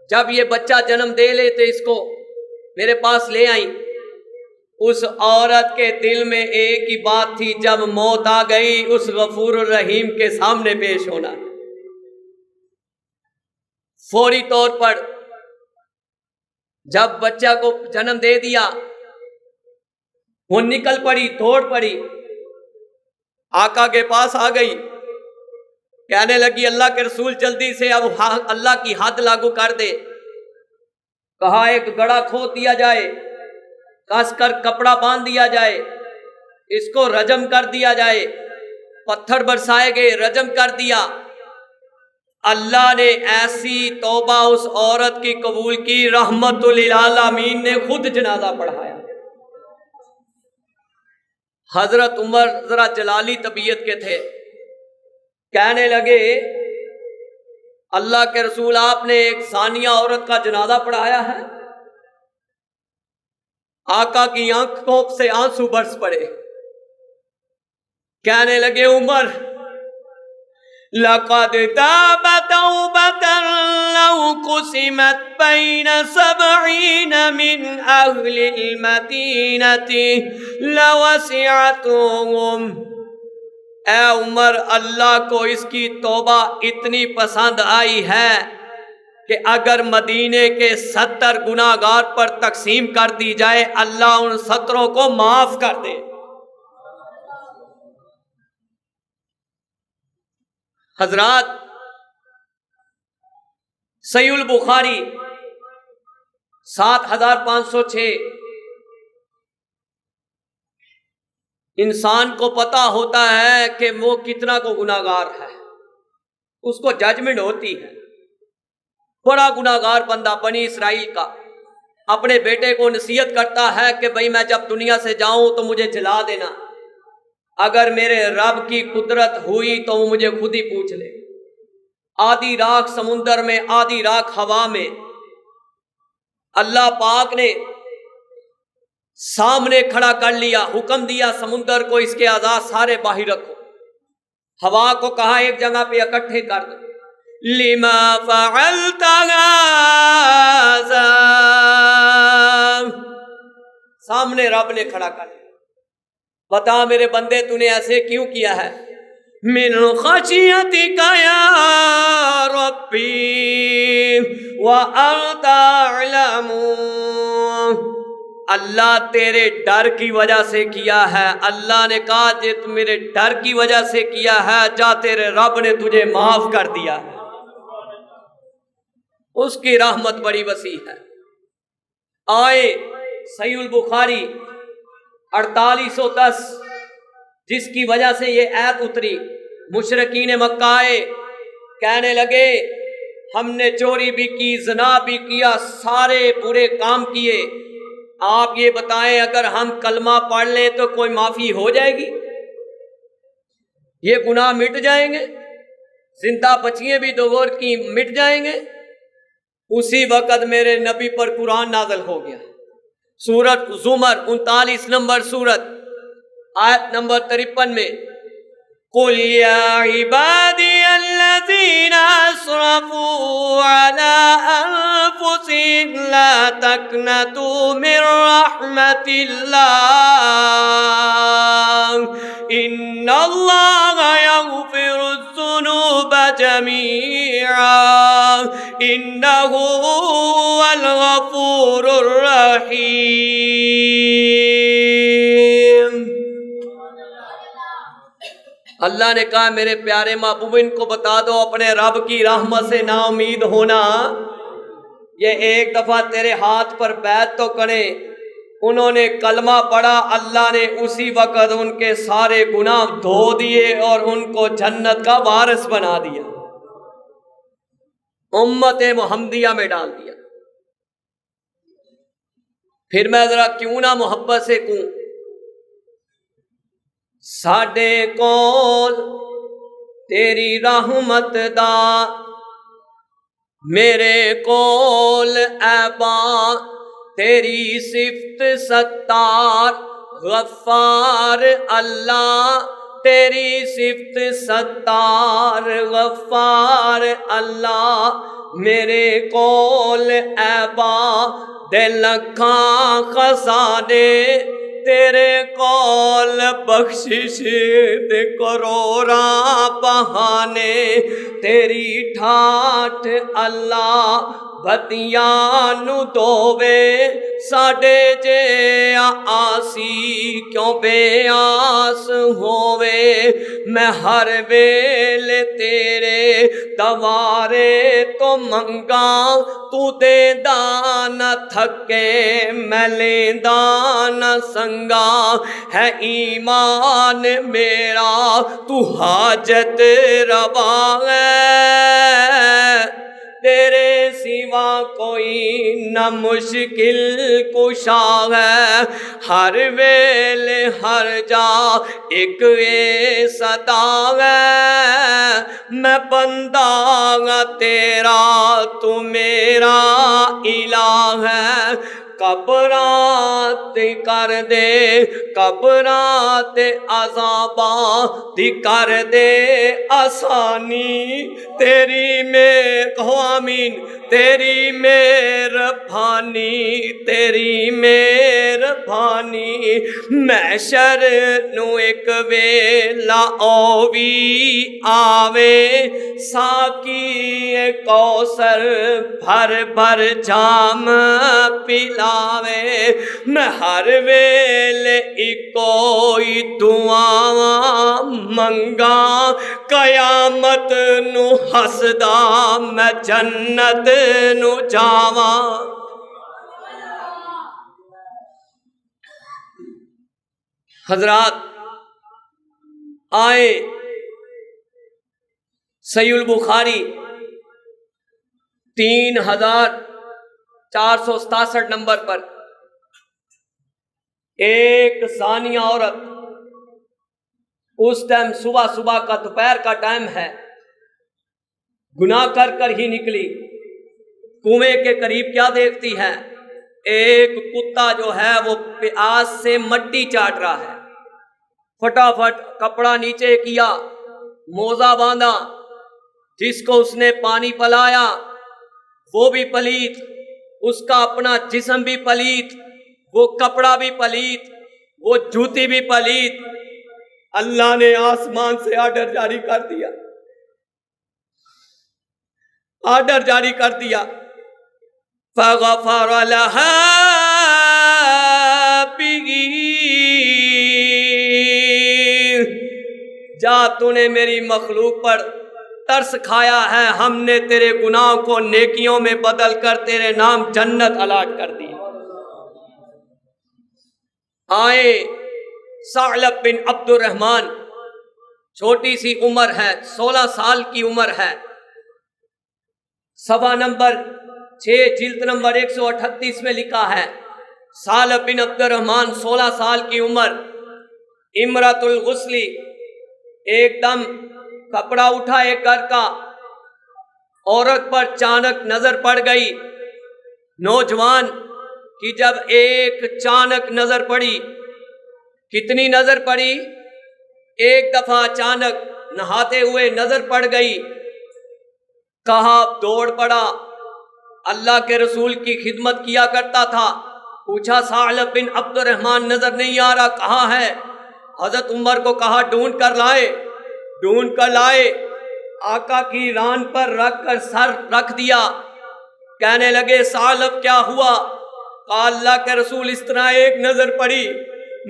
جب یہ بچہ جنم دے لے تو اس کو میرے پاس لے آئی۔ اس عورت کے دل میں ایک ہی بات تھی، جب موت آ گئی اس غفور الرحیم کے سامنے پیش ہونا۔ فوری طور پر جب بچہ کو جنم دے دیا، وہ نکل پڑی، دوڑ پڑی، آقا کے پاس آ گئی، کہنے لگی اللہ کے رسول جلدی سے اب اللہ کی حد لاگو کر دے۔ کہا ایک گڑھا کھود دیا جائے، کس کر کپڑا باندھ دیا جائے، اس کو رجم کر دیا جائے، پتھر برسائے گئے، رجم کر دیا۔ اللہ نے ایسی توبہ اس عورت کی قبول کی، رحمت للعالمین نے خود جنازہ پڑھایا۔ حضرت عمر ذرا جلالی طبیعت کے تھے، کہنے لگے اللہ کے رسول آپ نے ایک زانیہ عورت کا جنازہ پڑھایا ہے؟ آقا کی آنکھوں سے آنسو برس پڑے، کہنے لگے عمر لقد تاب توبة لو قسمت بين 70 من أهل المدينة لوسعتهم۔ اے عمر اللہ کو اس کی توبہ اتنی پسند آئی ہے کہ اگر مدینے کے 70 گناہگار پر تقسیم کر دی جائے اللہ ان 70 کو معاف کر دے۔ حضرات صحیح البخاری 7506، انسان کو پتا ہوتا ہے کہ وہ کتنا کو گناہگار ہے، اس کو ججمنٹ ہوتی ہے۔ بڑا گناہگار بندہ بنی اسرائیل کا، اپنے بیٹے کو نصیحت کرتا ہے کہ بھائی میں جب دنیا سے جاؤں تو مجھے جلا دینا، اگر میرے رب کی قدرت ہوئی تو وہ مجھے خود ہی پوچھ لے۔ آدھی راکھ سمندر میں، آدھی راکھ ہوا میں، اللہ پاک نے سامنے کھڑا کر لیا، حکم دیا سمندر کو اس کے اعضاء سارے باہر رکھو، ہوا کو کہا ایک جگہ پہ اکٹھے کر دو۔ لما فعلت هذا، سامنے رب نے کھڑا کر لیا، بتا میرے بندے تو نے ایسے کیوں کیا ہے؟ من خشیتک یا ربی وانت اعلم، اللہ تیرے ڈر کی وجہ سے کیا ہے۔ اللہ نے کہا جی تو میرے ڈر کی وجہ سے کیا ہے، جا تیرے رب نے تجھے معاف کر دیا ہے، اس کی رحمت بڑی وسیع ہے۔ آئے صحیح البخاری 4810، جس کی وجہ سے یہ آیت اتری، مشرکین مکہ آئے، کہنے لگے ہم نے چوری بھی کی، زنا بھی کیا، سارے برے کام کیے، آپ یہ بتائیں اگر ہم کلمہ پڑھ لیں تو کوئی معافی ہو جائے گی؟ یہ گناہ مٹ جائیں گے؟ زندہ بچیاں بھی دوغور کی مٹ جائیں گے؟ اسی وقت میرے نبی پر قرآن نازل ہو گیا، سورت زمر 39 نمبر سورت، آیت نمبر 53 میں، قُلْ يَا عِبَادِيَ الَّذِينَ أَسْرَفُوا عَلَىٰ أَنفُسِهِمْ لَا تَقْنَطُوا مِن رَّحْمَةِ اللَّهِ إِنَّ اللَّهَ يَغْفِرُ الذُّنُوبَ جَمِيعًا إِنَّهُ هُوَ الْغَفُورُ الرَّحِيمُ۔ اللہ نے کہا میرے پیارے محبوب ان کو بتا دو اپنے رب کی رحمت سے نا امید ہونا، یہ ایک دفعہ تیرے ہاتھ پر بیعت تو کریں۔ انہوں نے کلمہ پڑھا، اللہ نے اسی وقت ان کے سارے گناہ دھو دیے اور ان کو جنت کا وارث بنا دیا، امت محمدیہ میں ڈال دیا۔ پھر میں ذرا کیوں نہ محبت سے کہوں، ساڈے کول تیری رحمت دا، میرے کول عیباں تیری صفت ستار، غفار اللہ تیری صفت ستار، غفار اللہ میرے کول عیباں دے لکھاں خزانے، تیرے کول بخشش دے کروڑاں بہانے، تیری ٹھاٹھ اللہ بدیاں نو دووے، ساڈے جے آسی کیوں بے آس ہووے، میں ہر ویلے تیرے دوارے تو منگاں، تو دے دانا تھکے میں لیندہ نہ سنگا، ہے ایمان میرا تو حاجت روا ہے، تیرے سوا کوئی نہ مشکل کشا ہے، ہر ویلے ہر جا ایک صدا ہے، میں بندہ تیرا تو میرا الہ ہے، قبرات کر دے قبرات عذاباں دی کر دے آسانی، تیری میں کہو آمین، تیری مہربانی تیری مہربانی، محشر نو ایک ویلا اوی آوے، ساکی کوثر بھر بھر جام پلاوے، میں ہر ویلے کوئی دعا منگا، قیامت نو ہسدا میں جنت نو جاواں۔ حضرات آئے صحیح البخاری 3000 467 نمبر پر، ایک زانیہ عورت اس ٹائم صبح کا دوپہر کا ٹائم ہے، گناہ کر ہی نکلی، کنویں کے قریب کیا دیکھتی ہے؟ ایک کتا جو ہے وہ پیاس سے مٹی چاٹ رہا ہے، فٹافٹ کپڑا نیچے کیا، موزہ باندھا، جس کو اس نے پانی پلایا وہ بھی پلیت، اس کا اپنا جسم بھی پلیت، وہ کپڑا بھی پلیت، وہ جوتی بھی پلیت۔ اللہ نے آسمان سے آرڈر جاری کر دیا، آرڈر جاری کر دیا، فغفر لها به، جا تو نے میری مخلوق پر ترس کھایا ہے، ہم نے تیرے گناہوں کو نیکیوں میں بدل کر تیرے نام جنت الاٹ کر دی۔ آئے ثعلب بن عبد الرحمن، چھوٹی سی عمر ہے، 16 سال کی عمر ہے، صفحہ نمبر 6 جلد نمبر 138 میں لکھا ہے، ثعلب بن عبد الرحمن 16 سال کی عمر، امرۃ الغسلی، ایک دم کپڑا اٹھا ایک گھر کا، عورت پر چانک نظر پڑ گئی، نوجوان کی جب ایک چانک نظر پڑی، کتنی نظر پڑی؟ ایک دفعہ اچانک نہاتے ہوئے نظر پڑ گئی، کہا دوڑ پڑا، اللہ کے رسول کی خدمت کیا کرتا تھا، پوچھا ثعلب بن عبد الرحمن نظر نہیں آ رہا، کہاں ہے؟ حضرت عمر کو کہا ڈھونڈ کر لائے، ڈھونڈ کر لائے، آقا کی ران پر رکھ کر سر رکھ دیا، کہنے لگے ثعلب کیا ہوا؟ کہا اللہ کے رسول اس طرح ایک نظر پڑی،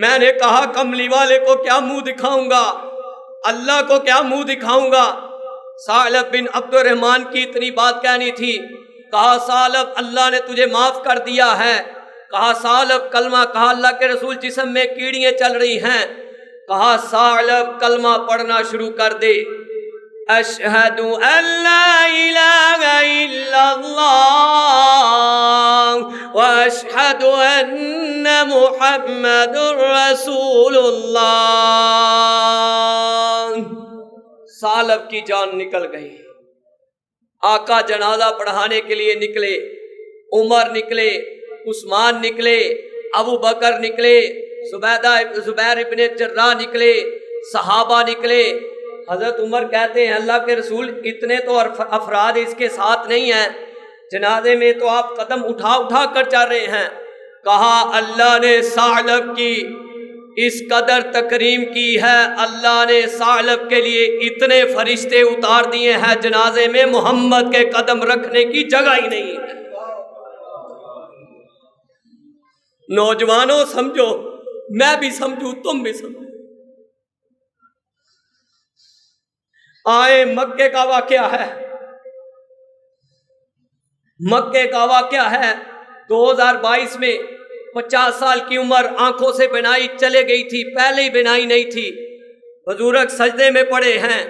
میں نے کہا کملی والے کو کیا منہ دکھاؤں گا، اللہ کو کیا منہ دکھاؤں گا۔ ثعلب بن عبد الرحمن کی اتنی بات کہنی تھی، کہا ثعلب اللہ نے تجھے معاف کر دیا ہے، کہا ثعلب کلمہ، کہا اللہ کے رسول جسم میں کیڑیاں چل رہی ہیں، کہا ثعلب کلمہ پڑھنا شروع کر دے، اشہد ان لا الہ الا اللہ واشہد ان محمد رسول اللہ۔ ثعلب کی جان نکل گئی، آقا جنازہ پڑھانے کے لیے نکلے، عمر نکلے، عثمان نکلے، ابو بکر نکلے، زبیر ابن جراح نکلے، صحابہ نکلے۔ حضرت عمر کہتے ہیں اللہ کے رسول اتنے تو افراد اس کے ساتھ نہیں ہیں، جنازے میں تو آپ قدم اٹھا اٹھا کر چل رہے ہیں۔ کہا اللہ نے ثعلب کی اس قدر تکریم کی ہے، اللہ نے ثعلب کے لیے اتنے فرشتے اتار دیے ہیں، جنازے میں محمد کے قدم رکھنے کی جگہ ہی نہیں ہے۔ نوجوانوں سمجھو، میں بھی سمجھوں، تم بھی سمجھو۔ آئے مکے کا واقعہ ہے، مکے کا واقعہ ہے 2022 میں 50 سال کی عمر، آنکھوں سے بینائی چلے گئی تھی، پہلے ہی بینائی نہیں تھی، بزرگ سجدے میں پڑے ہیں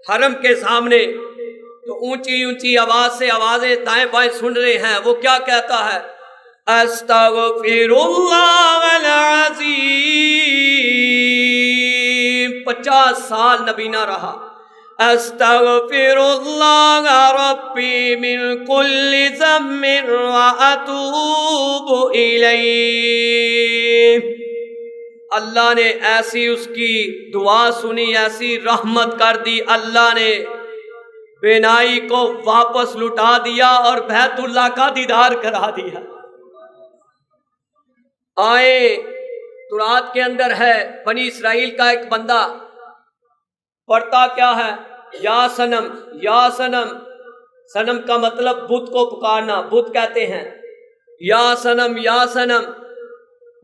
حرم کے سامنے، تو اونچی اونچی آواز سے آوازیں دائیں بائیں سن رہے ہیں، وہ کیا کہتا ہے؟ استغفر اللہ العظیم، 50 سال نبی نہ رہا، استغفر اللہ ربی من کل ذنب واتوب الیہ۔ اللہ نے ایسی اس کی دعا سنی، ایسی رحمت کر دی، اللہ نے بینائی کو واپس لٹا دیا اور بیت اللہ کا دیدار کرا دیا۔ آئے تورات کے اندر ہے، بنی اسرائیل کا ایک بندہ پڑھتا کیا ہے؟ یا صنم یا صنم، صنم کا مطلب بت کو پکارنا، بت کہتے ہیں یا صنم یا صنم،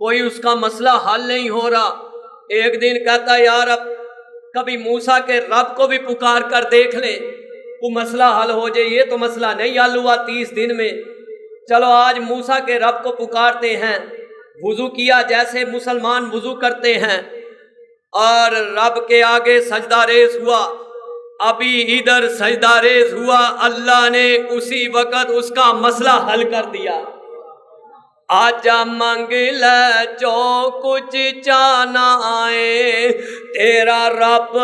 کوئی اس کا مسئلہ حل نہیں ہو رہا۔ ایک دن کہتا ہے یا رب، کبھی موسیٰ کے رب کو بھی پکار کر دیکھ لیں، وہ مسئلہ حل ہو جائے، یہ تو مسئلہ نہیں حل ہوا 30 دن میں، چلو آج موسیٰ کے رب کو پکارتے ہیں۔ وضو کیا جیسے مسلمان وضو کرتے ہیں، اور رب کے آگے سجدہ ریز ہوا، ابھی ادھر سجدہ ریز ہوا، اللہ نے اسی وقت اس کا مسئلہ حل کر دیا۔ آجا منگ لے جو کچھ چاہنا آئے، تیرا رب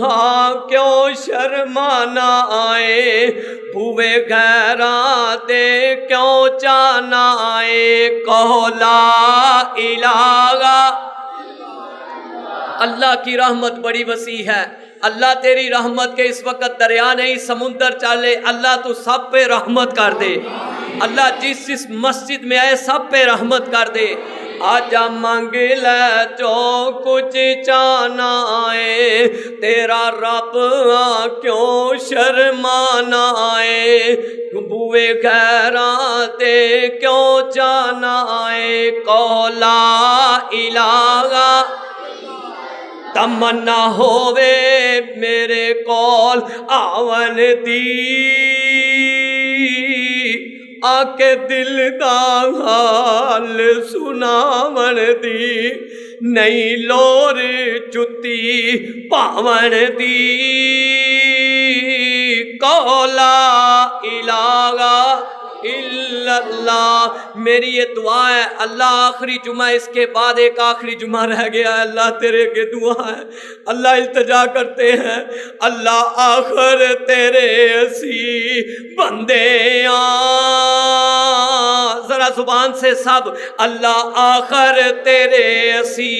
ہاں کیوں شرمانا آئے، بھوے غیراں دے کیوں چاہنا آئے، کہو لا الہ۔ اللہ کی رحمت بڑی وسیع ہے، اللہ تیری رحمت کے اس وقت دریا نہیں سمندر چلے، اللہ تو سب پہ رحمت کر دے، اللہ جس مسجد میں آئے سب پہ رحمت کر دے۔ آجا منگ لے جو کچھ چاہنا آئے، تیرا رب کیوں شرمانا آئے، بوئے غیراں دے کیوں چاہنا آئے، کہو لا الہ۔ تمنا ہووے میرے کول آون دی، آکے دل دا حال سناون دی، نہیں لور جتی پاون دی، کہو لا الہ الا اللہ۔ میری یہ دعا ہے اللہ آخری جمعہ، اس کے بعد ایک آخری جمعہ رہ گیا ہے، اللہ تیرے کے دعا ہے، اللہ التجا کرتے ہیں، اللہ آخر تیرے اسی بندے ذرا زبان سے سب، اللہ آخر تیرے اسی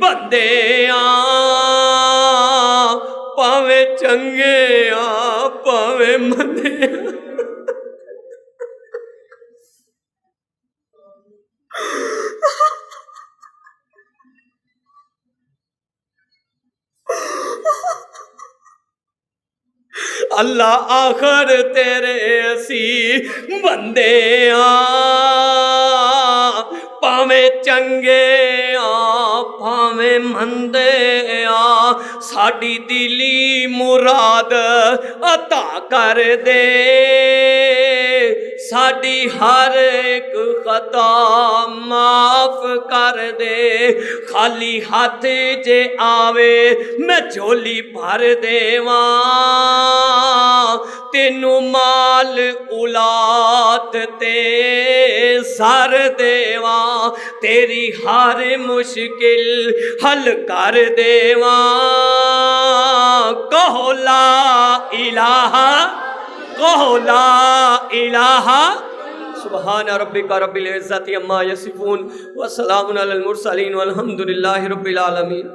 بندے پاویں چنگے پاویں مندے۔ اللہ آخر تیرے اسی بندے پاویں چنگے پاویں مندے ساڈی دلی مراد عطا کر دے، ساڈی ہر ایک خطا معاف کر دے، خالی ہاتھ جے آوے میں جھولی بھر دیواں، تینوں مال اولاد تے سر دیواں، تیری ہر مشکل حل کر دیواں، کہو لا الہ، کہو لا الہ۔ سبحان ربک رب العزت عما یصفون وسلام علی المرسلین والحمد للہ رب العالمین۔